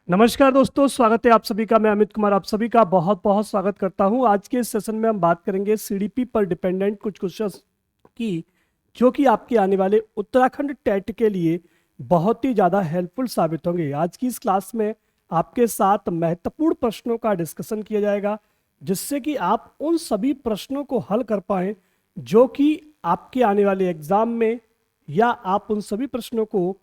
नमस्कार दोस्तों, स्वागत है आप सभी का। मैं अमित कुमार आप सभी का बहुत बहुत स्वागत करता हूं। आज के इस सेशन में हम बात करेंगे सीडीपी पर डिपेंडेंट कुछ क्वेश्चंस की, जो कि आपके आने वाले उत्तराखंड टेट के लिए बहुत ही ज़्यादा हेल्पफुल साबित होंगे। आज की इस क्लास में आपके साथ महत्वपूर्ण प्रश्नों का डिस्कशन किया जाएगा, जिससे कि आप उन सभी प्रश्नों को हल कर पाएँ जो कि आपके आने वाले एग्जाम में, या आप उन सभी प्रश्नों को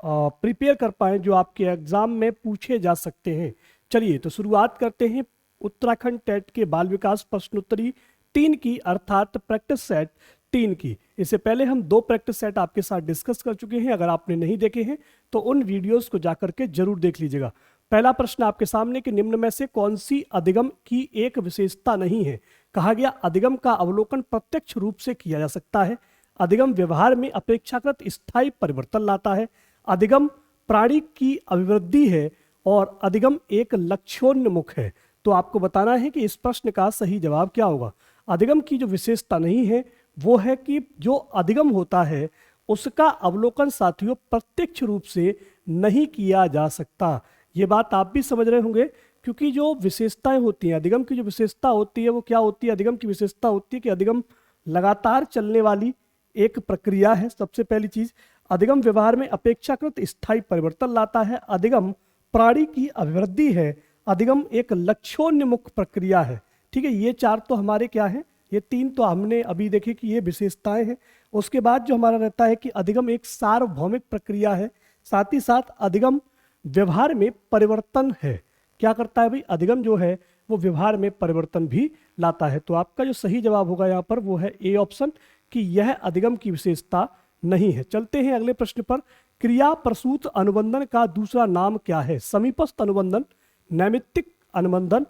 प्रिपेयर कर पाएं जो आपके एग्जाम में पूछे जा सकते हैं। चलिए तो शुरुआत करते हैं उत्तराखंड टेट के बाल विकास प्रश्नोत्तरी 3 की, अर्थात प्रैक्टिस सेट 3 की। इससे पहले हम 2 प्रैक्टिस सेट आपके साथ डिस्कस कर चुके हैं। अगर आपने नहीं देखे हैं तो उन वीडियोस को जाकर के जरूर देख लीजिएगा। पहला प्रश्न आपके सामने कि निम्न में से कौन सी अधिगम की एक विशेषता नहीं है। कहा गया अधिगम का अवलोकन प्रत्यक्ष रूप से किया जा सकता है, अधिगम व्यवहार में अपेक्षाकृत स्थायी परिवर्तन लाता है, अधिगम प्राणी की अभिवृद्धि है, और अधिगम एक लक्ष्योन्मुख है। तो आपको बताना है कि इस प्रश्न का सही जवाब क्या होगा। अधिगम की जो विशेषता नहीं है वो है कि जो अधिगम होता है उसका अवलोकन साथियों प्रत्यक्ष रूप से नहीं किया जा सकता। ये बात आप भी समझ रहे होंगे, क्योंकि जो विशेषताएं होती हैं अधिगम की, जो विशेषता होती है वो क्या होती है। अधिगम की विशेषता होती है कि अधिगम लगातार चलने वाली एक प्रक्रिया है। सबसे पहली चीज, अधिगम व्यवहार में अपेक्षाकृत स्थायी परिवर्तन लाता है, अधिगम प्राणी की अभिवृद्धि है, अधिगम एक लक्ष्योन्मुख प्रक्रिया है। ठीक है, ये 4 तो हमारे क्या है, ये 3 तो हमने अभी देखे कि ये विशेषताएं हैं। उसके बाद जो हमारा रहता है कि अधिगम एक सार्वभौमिक प्रक्रिया है, साथ ही साथ अधिगम व्यवहार में परिवर्तन है। क्या करता है भाई, अधिगम जो है वो व्यवहार में परिवर्तन भी लाता है। तो आपका जो सही जवाब होगा यहाँ पर वो है ए ऑप्शन, कि यह अधिगम की विशेषता नहीं है। चलते हैं अगले प्रश्न पर। क्रिया प्रसूत अनुबंधन का दूसरा नाम क्या है। समीपस्थ अनुबंधन, नैमित्तिक अनुबंधन,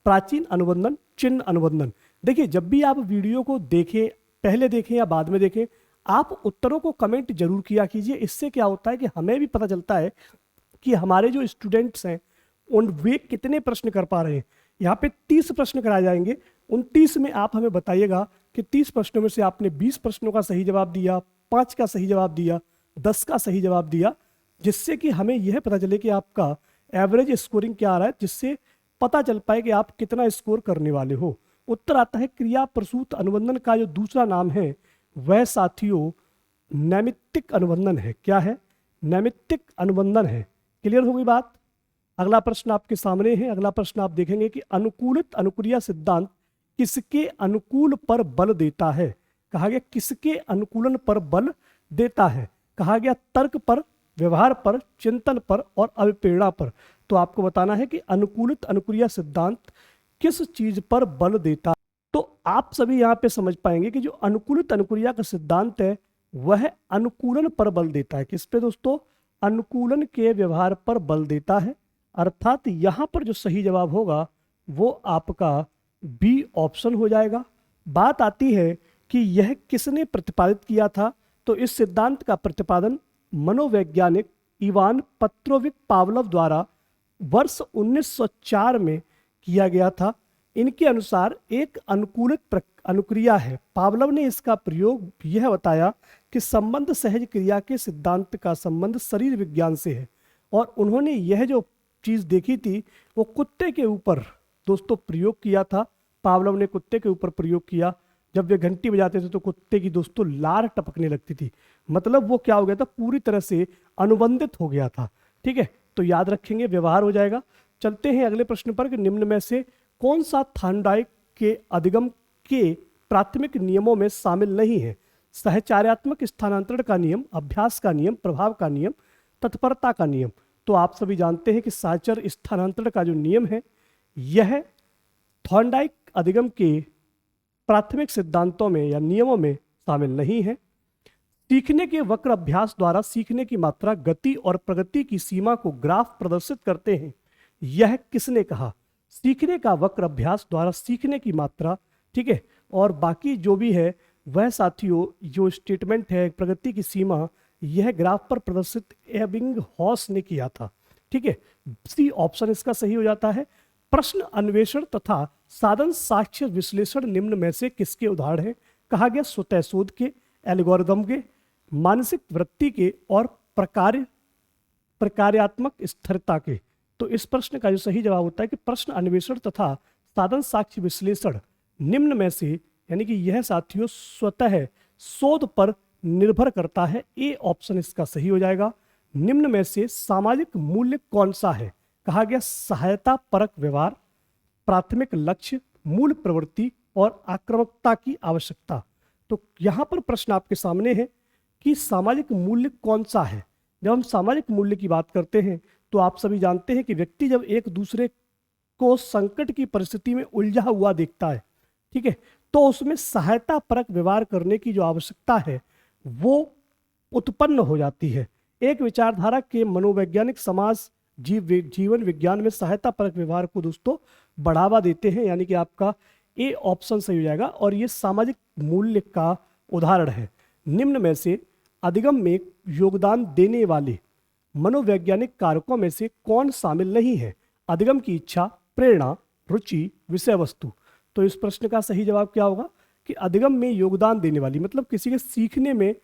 प्राचीन अनुबंधन, चिन्ह अनुबंधन। देखिए, जब भी आप वीडियो को देखें, पहले देखें या बाद में देखें, आप उत्तरों को कमेंट जरूर किया कीजिए। इससे क्या होता है कि हमें भी पता चलता है कि हमारे जो स्टूडेंट्स हैं उन वे कितने प्रश्न कर पा रहे हैं। यहाँ पे 30 प्रश्न कराए जाएंगे। उन 30 में आप हमें बताइएगा कि 30 प्रश्नों में से आपने 20 प्रश्नों का सही जवाब दिया, 5 का सही जवाब दिया, 10 का सही जवाब दिया, जिससे कि हमें यह पता चले कि आपका एवरेज स्कोरिंग क्या आ रहा है, जिससे पता चल पाए कि आप कितना स्कोर करने वाले हो। उत्तर आता है क्रिया प्रसूत अनुबंधन का जो दूसरा नाम है वह साथियों नैमित्तिक अनुबंधन है। क्या है, नैमित्तिक अनुबंधन है। क्लियर हो गई बात। अगला प्रश्न आपके सामने है। अगला प्रश्न आप देखेंगे कि अनुकूलित अनुक्रिया सिद्धांत किसके अनुकूल पर बल देता है। कहा गया किसके अनुकूलन पर बल देता है। कहा गया तर्क पर, व्यवहार पर, चिंतन पर और अभिप्रेरणा पर। तो आपको बताना है कि अनुकूलित अनुक्रिया सिद्धांत किस चीज पर बल देता है। तो आप सभी यहाँ पे समझ पाएंगे कि जो अनुकूलित अनुक्रिया का सिद्धांत है वह अनुकूलन पर बल देता है। किस पे दोस्तों, अनुकूलन के व्यवहार पर बल देता है। अर्थात यहाँ पर जो सही जवाब होगा वो आपका बी ऑप्शन हो जाएगा। बात आती है कि यह किसने प्रतिपादित किया था। तो इस सिद्धांत का प्रतिपादन मनोवैज्ञानिक इवान पेट्रोविच पावलोव द्वारा वर्ष 1904 में किया गया था। इनके अनुसार एक अनुकूलित अनुक्रिया है। पावलोव ने इसका प्रयोग यह बताया कि संबंध सहज क्रिया के सिद्धांत का संबंध शरीर विज्ञान से है, और उन्होंने यह जो चीज देखी थी वो कुत्ते के ऊपर दोस्तों प्रयोग किया था। पावलोव ने कुत्ते के ऊपर प्रयोग किया। जब वे घंटी बजाते थे तो कुत्ते की दोस्तों लार टपकने लगती थी। मतलब वो क्या हो गया था, पूरी तरह से अनुबंधित हो गया था। ठीक है, तो याद रखेंगे, व्यवहार हो जाएगा। चलते हैं अगले प्रश्न पर कि निम्न में से कौन सा थार्नडाइक के अधिगम के प्राथमिक नियमों में शामिल नहीं है। सहचार्यात्मक स्थानांतरण का नियम, अभ्यास का नियम, प्रभाव का नियम, तत्परता का नियम। तो आप सभी जानते हैं कि सहचर स्थानांतरण का जो नियम है यह थॉर्नडाइक अधिगम के प्राथमिक सिद्धांतों में या नियमों में शामिल नहीं है। सीखने के वक्र अभ्यास द्वारा सीखने की मात्रा, गति और प्रगति की सीमा को ग्राफ प्रदर्शित करते हैं। यह किसने कहा। सीखने का वक्र अभ्यास द्वारा सीखने की मात्रा, ठीक है, और बाकी जो भी है वह साथियों जो स्टेटमेंट है प्रगति की सीमा, यह ग्राफ पर प्रदर्शित एबिंगहॉस ने किया था। ठीक है, सी ऑप्शन इसका सही हो जाता है। प्रश्न अन्वेषण तथा साधन साक्ष्य विश्लेषण निम्न में से किसके उदाहरण है। कहा गया स्वतः शोध के, एल्गोरिदम के, मानसिक वृत्ति के और प्रकार्यात्मक स्थिरता के। तो इस प्रश्न का जो सही जवाब होता है कि प्रश्न अन्वेषण तथा साधन साक्ष्य विश्लेषण निम्न में से, यानी कि यह साथियों स्वतः शोध पर निर्भर करता है। ए ऑप्शन इसका सही हो जाएगा। निम्न में से सामाजिक मूल्य कौन सा है? कहा गया सहायता परक व्यवहार, प्राथमिक लक्ष्य, मूल प्रवृत्ति और आक्रामकता की आवश्यकता। तो यहां पर प्रश्न आपके सामने है कि सामाजिक मूल्य कौन सा है। जब हम सामाजिक मूल्य की बात करते हैं तो आप सभी जानते हैं कि व्यक्ति जब एक दूसरे को संकट की परिस्थिति में उलझा हुआ देखता है, ठीक है, तो उसमें सहायता परक व्यवहार करने की जो आवश्यकता है वो उत्पन्न हो जाती है। एक विचारधारा के मनोवैज्ञानिक समाज जीवन विज्ञान में सहायता परक व्यवहार को दोस्तों बढ़ावा देते हैं, यानी कि आपका ए ऑप्शन सही हो जाएगा और ये सामाजिक मूल्य का उदाहरण है। निम्न में से अधिगम में योगदान देने वाले मनोवैज्ञानिक कारकों में से कौन शामिल नहीं है? अधिगम की इच्छा, प्रेरणा, रुचि, विषय वस्तु। तो इस प्रश्न का सही जवाब क्या होगा कि अधिगम में योगदान देने वाली, मतलब किसी के सीखने में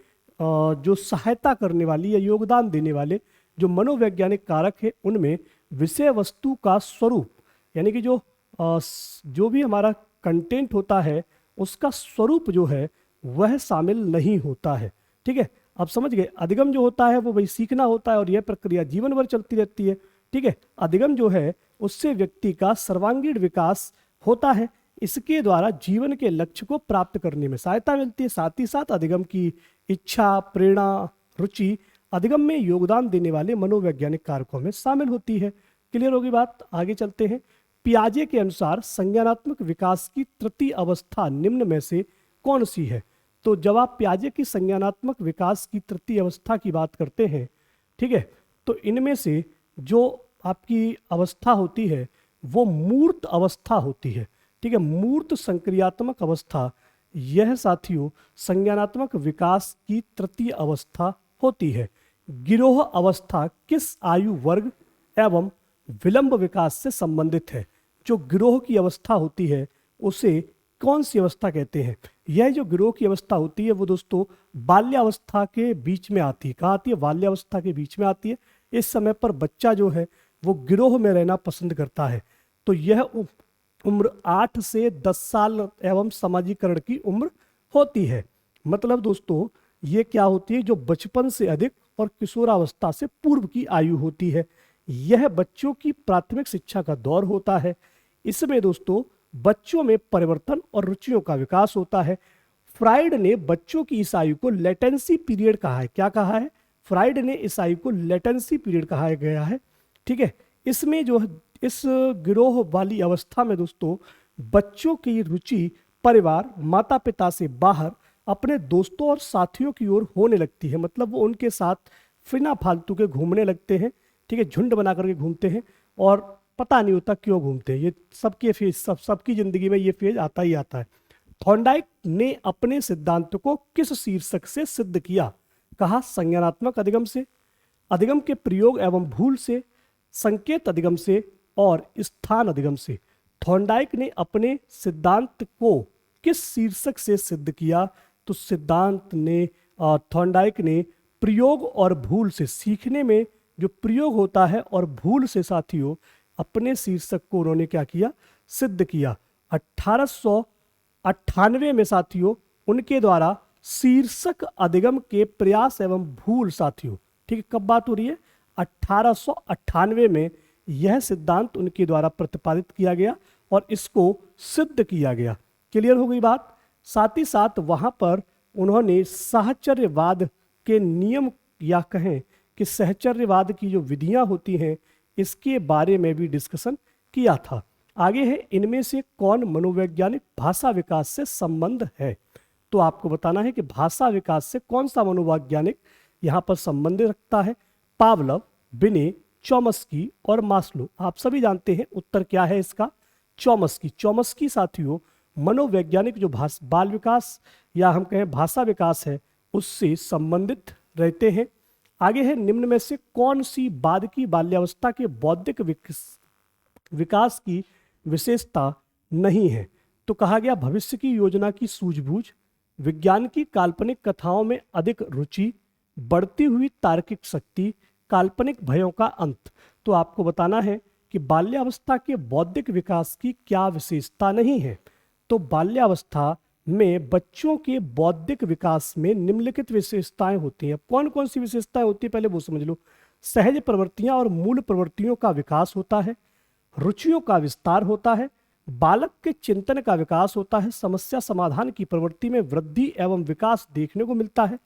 जो सहायता करने वाली या योगदान देने वाले जो मनोवैज्ञानिक कारक है उनमें विषय वस्तु का स्वरूप, यानी कि जो भी हमारा कंटेंट होता है उसका स्वरूप जो है वह शामिल नहीं होता है। ठीक है, आप समझ गए। अधिगम जो होता है वो वही सीखना होता है और यह प्रक्रिया जीवन भर चलती रहती है। ठीक है, अधिगम जो है उससे व्यक्ति का सर्वांगीण विकास होता है, इसके द्वारा जीवन के लक्ष्य को प्राप्त करने में सहायता मिलती है। साथ ही साथ अधिगम की इच्छा, प्रेरणा, रुचि अधिगम में योगदान देने वाले मनोवैज्ञानिक कारकों में शामिल होती है। क्लियर होगी बात? आगे चलते हैं। पियाजे के अनुसार संज्ञानात्मक विकास की तृतीय अवस्था निम्न में से कौन सी है? तो जब आप पियाजे की संज्ञानात्मक विकास की तृतीय अवस्था की बात करते हैं, ठीक है, तो इनमें से जो आपकी अवस्था होती है वो मूर्त अवस्था होती है। ठीक है, मूर्त संक्रियात्मक अवस्था यह साथियों संज्ञानात्मक विकास की तृतीय अवस्था होती है। गिरोह अवस्था किस आयु वर्ग एवं विलंब विकास से संबंधित है? जो गिरोह की अवस्था होती है उसे कौन सी अवस्था कहते हैं? यह जो गिरोह की अवस्था होती है वो दोस्तों बाल्यावस्था के बीच में आती है। कहाँ आती है? बाल्यावस्था के बीच में आती है। इस समय पर बच्चा जो है वो गिरोह में रहना पसंद करता है। तो यह उम्र 8 से 10 साल एवं समाजीकरण की उम्र होती है। मतलब दोस्तों ये क्या होती है? जो बचपन से अधिक और किशोरावस्था से पूर्व की आयु होती है। यह बच्चों की प्राथमिक शिक्षा का दौर होता है। इसमें दोस्तों बच्चों में परिवर्तन और रुचियों का विकास होता है। फ्राइड ने बच्चों की इस आयु को लेटेंसी पीरियड कहा है। क्या कहा है? फ्राइड ने इस आयु को लेटेंसी पीरियड कहा गया है। ठीक है, इसमें जो इस गिरोह वाली अवस्था में दोस्तों बच्चों की रुचि परिवार, माता पिता से बाहर अपने दोस्तों और साथियों की ओर होने लगती है। मतलब वो उनके साथ बिना फालतू के घूमने लगते हैं। ठीक है, झुंड बना करके घूमते हैं और पता नहीं होता क्यों घूमते हैं। ये सबके फेज सबकी जिंदगी में ये फेज आता ही आता है। थॉर्नडाइक ने अपने सिद्धांत को किस शीर्षक से सिद्ध किया? कहा संज्ञानात्मक अधिगम से, अधिगम के प्रयोग एवं भूल से, संकेत अधिगम से और स्थान अधिगम से। थॉर्नडाइक ने अपने सिद्धांत को किस शीर्षक से सिद्ध किया? तो थॉर्नडाइक ने प्रयोग और भूल से, सीखने में जो प्रयोग होता है और भूल से साथियों अपने शीर्षक को उन्होंने क्या किया? सिद्ध किया। 1898 में साथियों उनके द्वारा शीर्षक अधिगम के प्रयास एवं भूल साथियों, ठीक है, कब बात हो रही है? 1898 में यह सिद्धांत उनके द्वारा प्रतिपादित किया गया और इसको सिद्ध किया गया। क्लियर हो गई बात? साथ ही साथ वहां पर उन्होंने साहचर्यवाद के नियम या कहें कि सहचर्यवाद की जो विधियां होती हैं इसके बारे में भी डिस्कशन किया था। आगे है, इनमें से कौन मनोवैज्ञानिक भाषा विकास से संबंध है? तो आपको बताना है कि भाषा विकास से कौन सा मनोवैज्ञानिक यहाँ पर संबंध रखता है? पावलव, बिने, चॉम्स्की और मास्लो। आप सभी जानते हैं उत्तर क्या है इसका? चॉम्स्की। चॉम्स्की साथियों मनोवैज्ञानिक जो बाल विकास या हम कहें भाषा विकास है उससे संबंधित रहते हैं। आगे है, निम्न में से कौन सी बाद की बाल्यावस्था के बौद्धिक विकास की विशेषता नहीं है? तो कहा गया भविष्य की योजना की सूझबूझ, विज्ञान की काल्पनिक कथाओं में अधिक रुचि, बढ़ती हुई तार्किक शक्ति, काल्पनिक भयों का अंत। तो आपको बताना है कि बाल्यावस्था के बौद्धिक विकास की क्या विशेषता नहीं है। तो बाल्यावस्था में बच्चों के बौद्धिक विकास में निम्नलिखित विशेषताएं होती हैं। कौन कौन सी विशेषताएं होती है पहले वो समझ लो। सहज प्रवृत्तियां और मूल प्रवृत्तियों का विकास होता है, रुचियों का विस्तार होता है, बालक के चिंतन का विकास होता है, समस्या समाधान की प्रवृत्ति में वृद्धि एवं विकास देखने को मिलता है,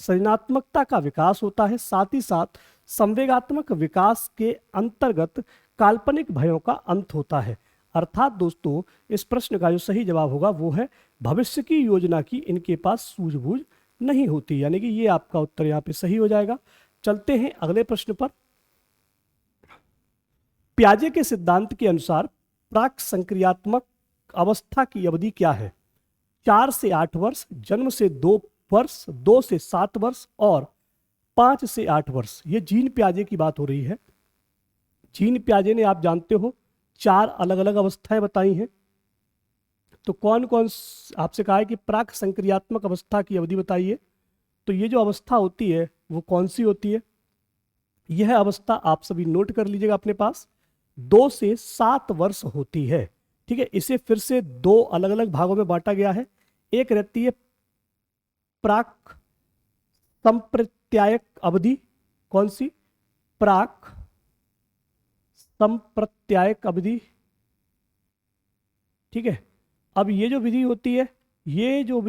सृजनात्मकता का विकास होता है, साथ ही साथ संवेगात्मक विकास के अंतर्गत काल्पनिक भयों का अंत होता है। अर्थात दोस्तों इस प्रश्न का जो सही जवाब होगा वो है भविष्य की योजना की इनके पास सूझबूझ नहीं होती, यानी कि ये आपका उत्तर यहाँ पे सही हो जाएगा। चलते हैं अगले प्रश्न पर। पियाजे के सिद्धांत के अनुसार प्राक संक्रियात्मक अवस्था की अवधि क्या है? 4 से 8 वर्ष, जन्म से 2 वर्ष, 2 से 7 वर्ष और 5 से 8 वर्ष। ये जीन पियाजे की बात हो रही है। जीन पियाजे ने आप जानते हो 4 अलग अलग अवस्थाएं बताई हैं। तो कौन कौन आपसे कहा है कि प्राक संक्रियात्मक अवस्था की अवधि बताइए। तो ये जो अवस्था होती है वो कौन सी होती है? यह अवस्था आप सभी नोट कर लीजिएगा अपने पास, 2 से 7 वर्ष होती है। ठीक है, इसे फिर से 2 अलग अलग भागों में बांटा गया है। एक रहती है प्राक संप्रत्यायक अवधि। कौन सी? प्राक संप्रत्यायक अवधि। ठीक है, अब ये जो विधि होती है, ये जो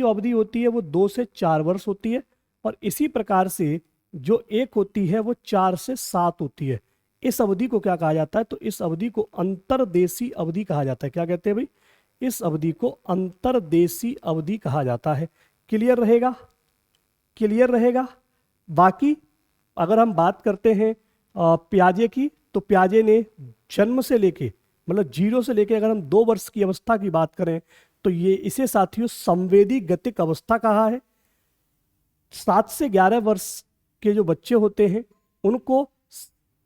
अवधि होती है वो 2 से 4 वर्ष होती है, और इसी प्रकार से जो एक होती है वो 4 से 7 होती है। इस अवधि को क्या कहा जाता है? तो इस अवधि को अंतर्देशी अवधि कहा जाता है। क्या कहते हैं भाई? इस अवधि को अंतर्देशी अवधि कहा जाता है। क्लियर रहेगा? क्लियर रहेगा। बाकी अगर हम बात करते हैं पियाजे की, तो पियाजे ने जन्म से लेके मतलब 0 से लेके अगर हम 2 वर्ष की अवस्था की बात करें तो ये इसे साथियों संवेदी गतिक अवस्था कहा है। 7 से 11 वर्ष के जो बच्चे होते हैं उनको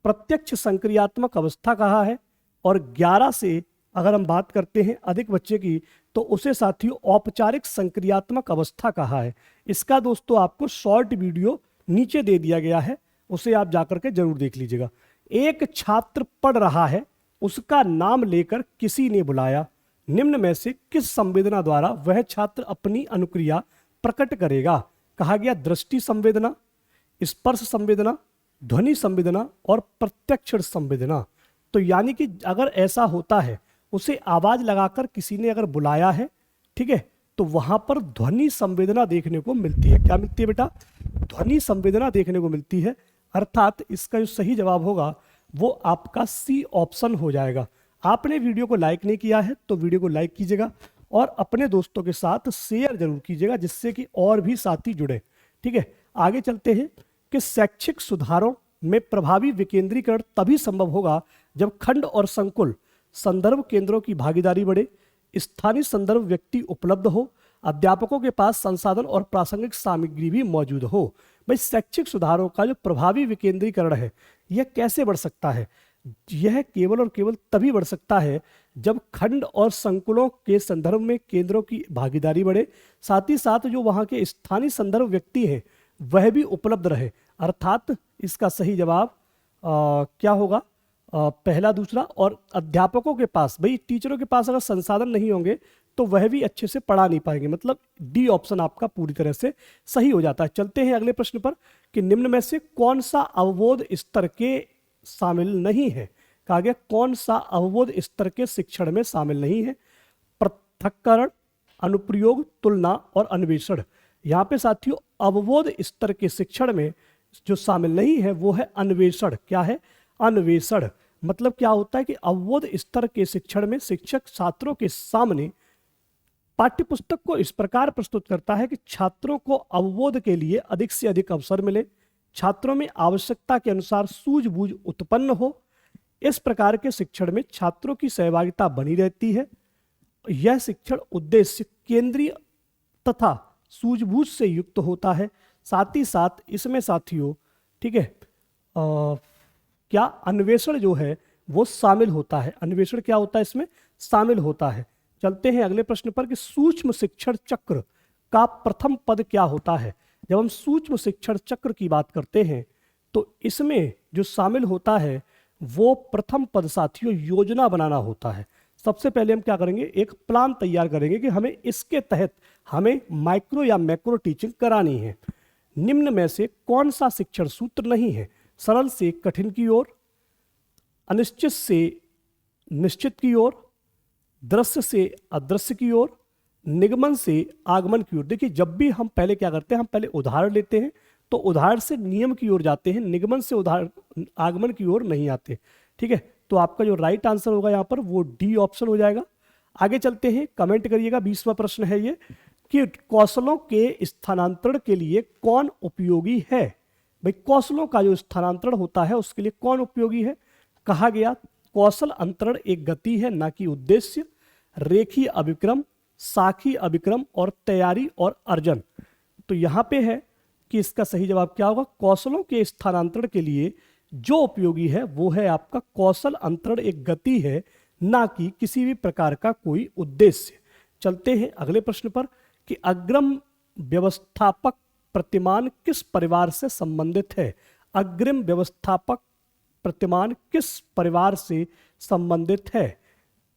प्रत्यक्ष संक्रियात्मक अवस्था कहा है, और 11 से अगर हम बात करते हैं अधिक बच्चे की तो उसे साथियों औपचारिक संक्रियात्मक अवस्था कहा है। इसका दोस्तों आपको शॉर्ट वीडियो नीचे दे दिया गया है, उसे आप जाकर के जरूर देख लीजिएगा। एक छात्र पढ़ रहा है, उसका नाम लेकर किसी ने बुलाया, निम्न में से किस संवेदना द्वारा वह छात्र अपनी अनुक्रिया प्रकट करेगा? कहा गया दृष्टि संवेदना, स्पर्श संवेदना, ध्वनि संवेदना और प्रत्यक्ष संवेदना। तो यानी कि अगर ऐसा होता है, उसे आवाज लगाकर किसी ने अगर बुलाया है, ठीक है, तो वहां पर ध्वनि संवेदना देखने को मिलती है। क्या मिलती है बेटा? ध्वनि संवेदना देखने को मिलती है। अर्थात इसका जो सही जवाब होगा वो आपका सी ऑप्शन हो जाएगा। आपने वीडियो को लाइक नहीं किया है तो वीडियो को लाइक कीजिएगा और अपने दोस्तों के साथ शेयर जरूर कीजिएगा, जिससे कि और भी साथी जुड़े। ठीक है, आगे चलते हैं कि शैक्षिक सुधारों में प्रभावी विकेंद्रीकरण तभी संभव होगा जब खंड और संकुल संदर्भ केंद्रों की भागीदारी बढ़े, स्थानीय संदर्भ व्यक्ति उपलब्ध हो, अध्यापकों के पास संसाधन और प्रासंगिक सामग्री भी मौजूद हो। भाई शैक्षिक सुधारों का जो प्रभावी विकेंद्रीकरण है यह कैसे बढ़ सकता है? यह केवल और केवल तभी बढ़ सकता है जब खंड और संकुलों के संदर्भ में केंद्रों की भागीदारी बढ़े, साथ ही साथ जो वहां के स्थानीय संदर्भ व्यक्ति हैं वह भी उपलब्ध रहे। अर्थात इसका सही जवाब क्या होगा? पहला, दूसरा। और अध्यापकों के पास, भाई टीचरों के पास अगर संसाधन नहीं होंगे तो वह भी अच्छे से पढ़ा नहीं पाएंगे। मतलब डी ऑप्शन आपका पूरी तरह से सही हो जाता है। चलते हैं अगले प्रश्न पर कि निम्न में से कौन सा अवबोध स्तर के शामिल नहीं है? कहा गया कौन सा अवबोध स्तर के शिक्षण में शामिल नहीं है? पृथक्करण, अनुप्रयोग, तुलना और अन्वेषण। यहाँ पे साथियों अवबोध स्तर के शिक्षण में जो शामिल नहीं है वो है अन्वेषण। क्या है? अन्वेषण। मतलब क्या होता है कि अवबोध स्तर के शिक्षण में शिक्षक छात्रों के सामने पाठ्यपुस्तक को इस प्रकार प्रस्तुत करता है कि छात्रों को अवबोध के लिए अधिक से अधिक अवसर मिले, छात्रों में आवश्यकता के अनुसार सूझबूझ उत्पन्न हो। इस प्रकार के शिक्षण में छात्रों की सहभागिता बनी रहती है। यह शिक्षण उद्देश्य केंद्रीय तथा सूझबूझ से युक्त होता है। साथ ही साथ इसमें साथियों, ठीक है, क्या अन्वेषण जो है वो शामिल होता है। अन्वेषण क्या होता है? इसमें शामिल होता है। चलते हैं अगले प्रश्न पर कि सूक्ष्म शिक्षण चक्र का प्रथम पद क्या होता है? जब हम सूक्ष्म शिक्षण चक्र की बात करते हैं तो इसमें जो शामिल होता है वो प्रथम पद साथियों योजना बनाना होता है। सबसे पहले हम क्या करेंगे, एक प्लान तैयार करेंगे कि हमें इसके तहत हमें माइक्रो या मैक्रो टीचिंग करानी है। निम्न में से कौन सा शिक्षण सूत्र नहीं है? सरल से कठिन की ओर, अनिश्चित से निश्चित की ओर, दृश्य से अदृश्य की ओर, निगमन से आगमन की ओर। देखिए, जब भी हम पहले क्या करते हैं, हम पहले उदाहरण लेते हैं, तो उदाहरण से नियम की ओर जाते हैं, निगमन से उदाहरण आगमन की ओर नहीं आते। ठीक है, तो आपका जो राइट आंसर होगा यहाँ पर वो डी ऑप्शन हो जाएगा। आगे चलते हैं, कमेंट करिएगा। 20वां प्रश्न है ये कि कौशलों के स्थानांतरण के लिए कौन उपयोगी है? भाई, कौशलों का जो स्थानांतरण होता है उसके लिए कौन उपयोगी है? कहा गया कौशल अंतरण एक गति है, ना कि उद्देश्य। रेखीय अभिक्रम, साखी अभिक्रम और तैयारी और अर्जन। तो यहां पे है कि इसका सही जवाब क्या होगा? कौशलों के स्थानांतरण के लिए जो उपयोगी है वो है आपका कौशल अंतरण एक गति है, ना कि किसी भी प्रकार का कोई उद्देश्य। चलते हैं अगले प्रश्न पर कि अग्रिम व्यवस्थापक प्रतिमान किस परिवार से संबंधित है? अग्रिम व्यवस्थापक प्रतिमान किस परिवार से संबंधित है?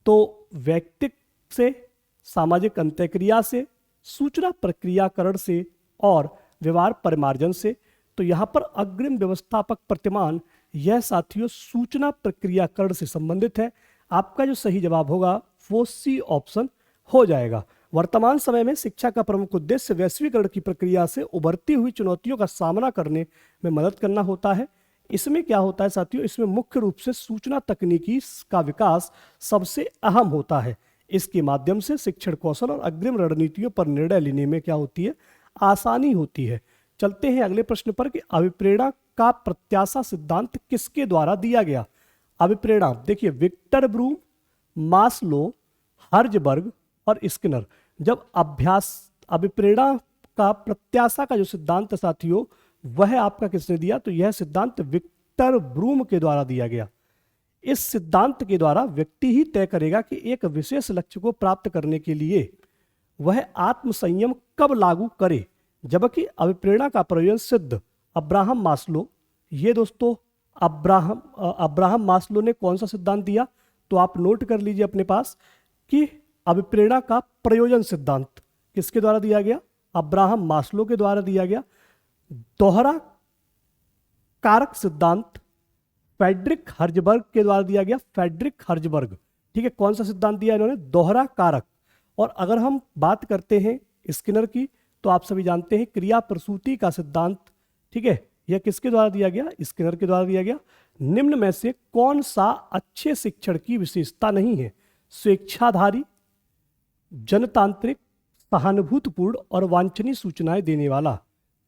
तो व्यक्तिक से, सामाजिक अंतःक्रिया से, सूचना प्रक्रियाकरण से और व्यवहार परिमार्जन से। तो यहां पर अग्रिम व्यवस्थापक प्रतिमान यह साथियों सूचना प्रक्रियाकरण से संबंधित है। आपका जो सही जवाब होगा वो सी ऑप्शन हो जाएगा। वर्तमान समय में शिक्षा का प्रमुख उद्देश्य वैश्वीकरण की प्रक्रिया से उभरती हुई चुनौतियों का सामना करने में मदद करना होता है। इसमें क्या होता है साथियों, इसमें मुख्य रूप से सूचना तकनीकी का विकास सबसे अहम होता है। इसके माध्यम से शिक्षण कौशल और अग्रिम रणनीतियों पर निर्णय लेने में क्या होती है, आसानी होती है। चलते हैं अगले प्रश्न पर कि अभिप्रेरणा का प्रत्याशा सिद्धांत किसके द्वारा दिया गया? अभिप्रेरणा, देखिए विक्टर ब्रूम, मास्लो, हर्जबर्ग और स्किनर। जब अभिप्रेरणा का प्रत्याशा का जो सिद्धांत साथियों वह आपका किसने दिया? तो यह सिद्धांत विक्टर ब्रूम के द्वारा दिया गया। इस सिद्धांत के द्वारा व्यक्ति ही तय करेगा कि एक विशेष लक्ष्य को प्राप्त करने के लिए वह आत्म संयम कब लागू करे, जबकि अभिप्रेरणा का प्रयोजन सिद्ध अब्राहम मास्लो। ये दोस्तों अब्राहम मास्लो ने कौन सा सिद्धांत दिया? तो आप नोट कर लीजिए अपने पास कि अभिप्रेरणा का प्रयोजन सिद्धांत किसके द्वारा दिया गया? अब्राहम मास्लो के द्वारा दिया गया। दोहरा कारक सिद्धांत फ्रेडरिक हर्जबर्ग के द्वारा दिया गया। फ्रेडरिक हर्जबर्ग, ठीक है, कौन सा सिद्धांत दिया इन्होंने? दोहरा कारक। और अगर हम बात करते हैं स्किनर की, तो आप सभी जानते हैं क्रिया प्रसूति का सिद्धांत, ठीक है, यह किसके द्वारा दिया गया? स्किनर के द्वारा दिया गया। निम्न में से कौन सा अच्छे शिक्षण की विशेषता नहीं है? स्वेच्छाधारी, जनतांत्रिक, सहानुभूतिपूर्ण और वांछनीय सूचनाएं देने वाला।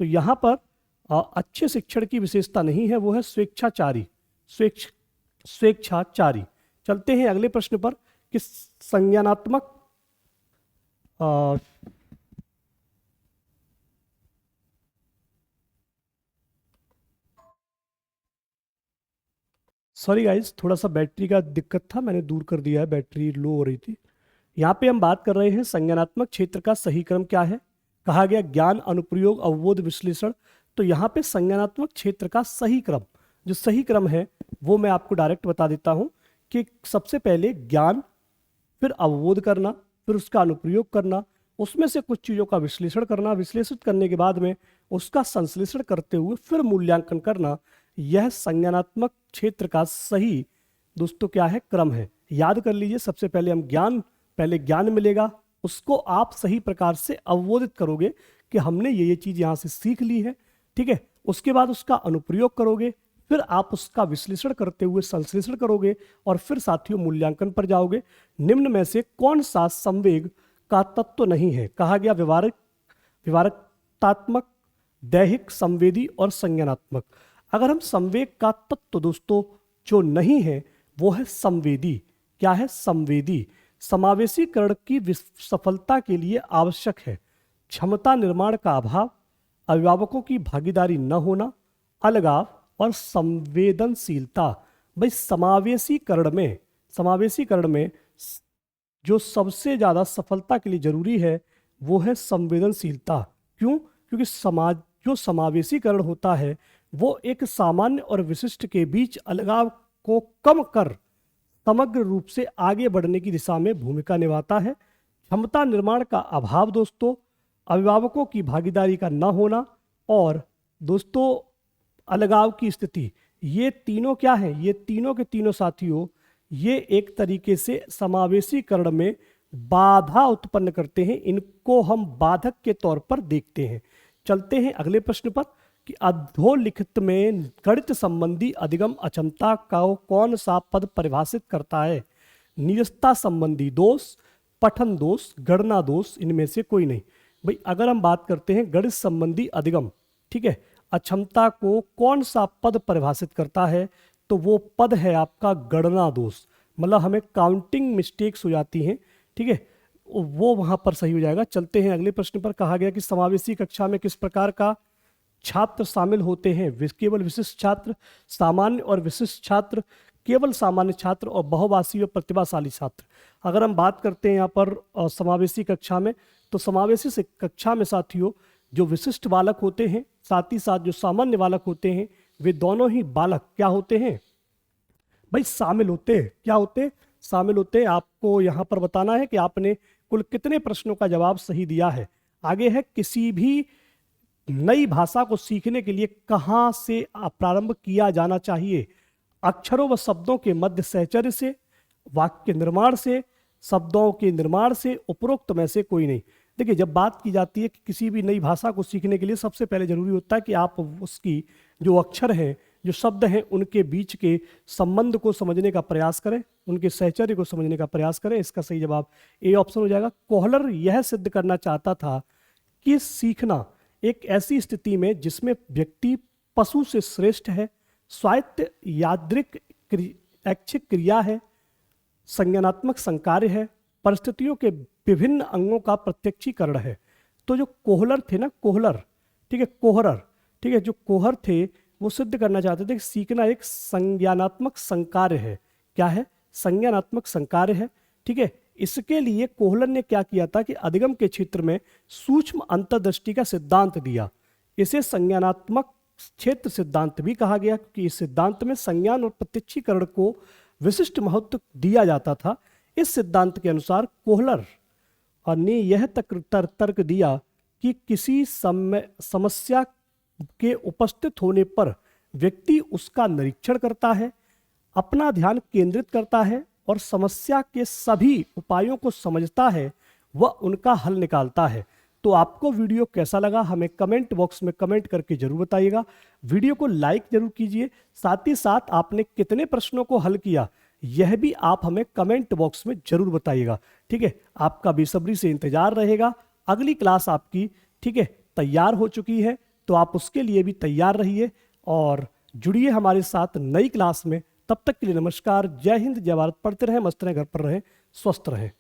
तो यहां पर अच्छे शिक्षण की विशेषता नहीं है, वो है स्वेच्छाचारी। स्वेच्छाचारी। चलते हैं अगले प्रश्न पर कि संज्ञानात्मक सॉरी गाइज, थोड़ा सा बैटरी का दिक्कत था, मैंने दूर कर दिया है, बैटरी लो हो रही थी। यहाँ पे हम बात कर रहे हैं संज्ञानात्मक क्षेत्र का सही क्रम क्या है? कहा गया ज्ञान, अनुप्रयोग, अवबोध, विश्लेषण। तो यहाँ पे संज्ञानात्मक क्षेत्र का सही क्रम, जो सही क्रम है वो मैं आपको डायरेक्ट बता देता हूँ कि सबसे पहले ज्ञान, फिर अवबोध करना, फिर उसका अनुप्रयोग करना, उसमें से कुछ चीज़ों का विश्लेषण करना, विश्लेषित करने के बाद में उसका संश्लेषण करते हुए फिर मूल्यांकन करना। यह संज्ञानात्मक क्षेत्र का सही दोस्तों क्या है? क्रम है। याद कर लीजिए, सबसे पहले हम पहले ज्ञान मिलेगा, उसको आप सही प्रकार से अवबोधित करोगे कि हमने ये चीज़ यहाँ से सीख ली है, ठीक है। उसके बाद उसका अनुप्रयोग करोगे, फिर आप उसका विश्लेषण करते हुए संश्लेषण करोगे और फिर साथियों मूल्यांकन पर जाओगे। निम्न में से कौन सा संवेग का तत्व नहीं है? कहा गया व्यवहारिकतात्मक, दैहिक, संवेदी और संज्ञानात्मक। अगर हम संवेग का तत्व दोस्तों जो नहीं है वो है संवेदी। क्या है? संवेदी। समावेशीकरण की सफलता के लिए आवश्यक है क्षमता निर्माण का अभाव, अभिभावकों की भागीदारी न होना, अलगाव और संवेदनशीलता। भाई समावेशीकरण में जो सबसे ज्यादा सफलता के लिए जरूरी है वो है संवेदनशीलता। क्यों? क्योंकि जो समावेशीकरण होता है वो एक सामान्य और विशिष्ट के बीच अलगाव को कम कर समग्र रूप से आगे बढ़ने की दिशा में भूमिका निभाता है। क्षमता निर्माण का अभाव दोस्तों, अभिभावकों की भागीदारी का न होना और दोस्तों अलगाव की स्थिति, ये तीनों क्या हैं? ये तीनों के तीनों साथियों ये एक तरीके से समावेशीकरण में बाधा उत्पन्न करते हैं। इनको हम बाधक के तौर पर देखते हैं। चलते हैं अगले प्रश्न पर कि अधोलिखित में गणित संबंधी अधिगम अक्षमता का कौन सा पद परिभाषित करता है? नीरसता संबंधी दोष, पठन दोष, गणना दोष, इनमें से कोई नहीं। भाई अगर हम बात करते हैं गणित संबंधी अधिगम, ठीक है, अक्षमता को कौन सा पद परिभाषित करता है? तो वो पद है आपका गणना दोष। मतलब हमें काउंटिंग मिस्टेक्स हो जाती हैं, ठीक है, वो वहां पर सही हो जाएगा। चलते हैं अगले प्रश्न पर। कहा गया कि समावेशी कक्षा में किस प्रकार का छात्र शामिल होते हैं? केवल विशिष्ट छात्र, सामान्य और विशिष्ट छात्र, केवल सामान्य छात्र और बहुभाषी और प्रतिभाशाली छात्र। अगर हम बात करते हैं यहाँ पर समावेशी कक्षा में, तो समावेशी से कक्षा में साथियों जो विशिष्ट बालक होते हैं, साथ ही साथ जो सामान्य बालक होते हैं, वे दोनों ही बालक क्या होते हैं भाई? शामिल होते हैं। क्या होते हैं? शामिल होते हैं। आपको यहाँ पर बताना है कि आपने कुल कितने प्रश्नों का जवाब सही दिया है। आगे है किसी भी नई भाषा को सीखने के लिए कहाँ से प्रारंभ किया जाना चाहिए? अक्षरों व शब्दों के मध्य सहचर्य से, वाक्य निर्माण से, शब्दों के निर्माण से, उपरोक्त में से कोई नहीं। देखिए जब बात की जाती है कि किसी भी नई भाषा को सीखने के लिए सबसे पहले जरूरी होता है कि आप उसकी जो अक्षर हैं, जो शब्द हैं, उनके बीच के संबंध को समझने का प्रयास करें, उनके सहचर्य को समझने का प्रयास करें। इसका सही जवाब ए ऑप्शन हो जाएगा। कोहलर यह सिद्ध करना चाहता था कि सीखना एक ऐसी स्थिति में जिसमें व्यक्ति पशु से श्रेष्ठ है, स्वायत्त यादृक ऐच्छिक क्रिया है, संज्ञानात्मक संकार्य है, परिस्थितियों के विभिन्न अंगों का प्रत्यक्षीकरण है। तो जो कोहलर थे ना, कोहलर, ठीक है, कोहलर, ठीक है, जो कोहर थे वो सिद्ध करना चाहते थे कि सीखना एक संज्ञानात्मक संकार्य है। क्या है? संज्ञानात्मक संकार्य है, ठीक है। इसके लिए कोहलर ने क्या किया था कि अधिगम के क्षेत्र में सूक्ष्म अंतर्दृष्टि का सिद्धांत दिया। इसे संज्ञानात्मक क्षेत्र सिद्धांत भी कहा गया क्योंकि इस सिद्धांत में संज्ञान और प्रत्यक्षीकरण को विशिष्ट महत्व दिया जाता था। इस सिद्धांत के अनुसार कोहलर ने यह तर्क दिया कि किसी समस्या के उपस्थित होने पर व्यक्ति उसका निरीक्षण करता है, अपना ध्यान केंद्रित करता है और समस्या के सभी उपायों को समझता है, वह उनका हल निकालता है। तो आपको वीडियो कैसा लगा हमें कमेंट बॉक्स में कमेंट करके जरूर बताइएगा। वीडियो को लाइक जरूर कीजिए। साथ ही साथ आपने कितने प्रश्नों को हल किया यह भी आप हमें कमेंट बॉक्स में जरूर बताइएगा, ठीक है। आपका बेसब्री से इंतजार रहेगा। अगली क्लास आपकी, ठीक है, तैयार हो चुकी है, तो आप उसके लिए भी तैयार रहिए और जुड़िए हमारे साथ नई क्लास में। तब तक के लिए नमस्कार, जय हिंद, जय भारत। पढ़ते रहें, मस्त रहें, घर पर रहें, स्वस्थ रहें।